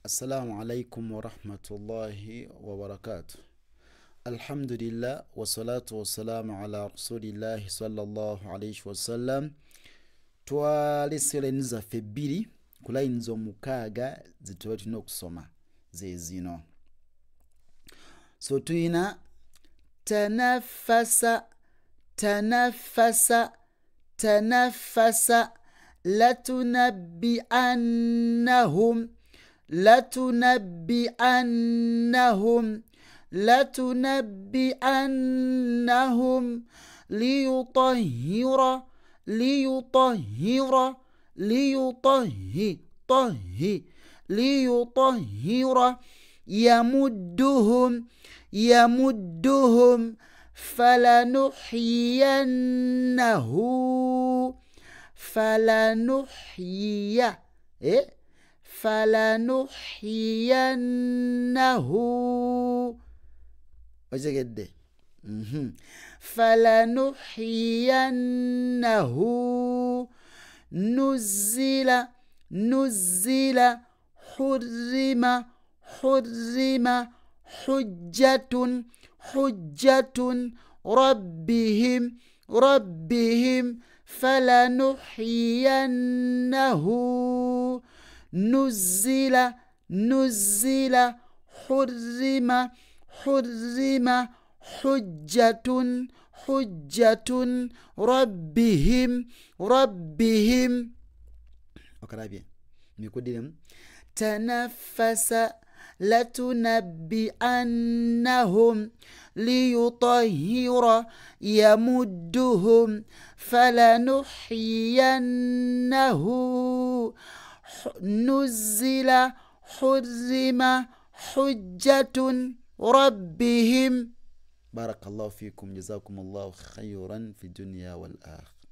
السلام عليكم ورحمة الله وبركاته. الحمد لله والصلاة والسلام على رسول الله صلى الله عليه وسلم. twaleserenza ffe bbiri ku lines omukaaga zituba tulina okusoma zezino. So tuyina tanafasa tanafasa tanafasa latunabbi'annahum latunabbi'annahum latunabbi'annahum liyutahhira liyutahhira liyutahhira yamudduhum falanuhyiyannahu falanuhyiyannahu ojegedde falanuhyiyannahu nuzila hurrima hujjatun rabbihim falanuhyiyannahu nuzila hurrima hujjatun rabbihim. Okarabye mikudirem tanafasa latunabbi'annahum liyutahhira yamudduhum falanuhyiyannahu nuzila hurrima hujjatun rabbihim. بارك الله فيكم، جزاكم الله خيرا في الدنيا والآخرة.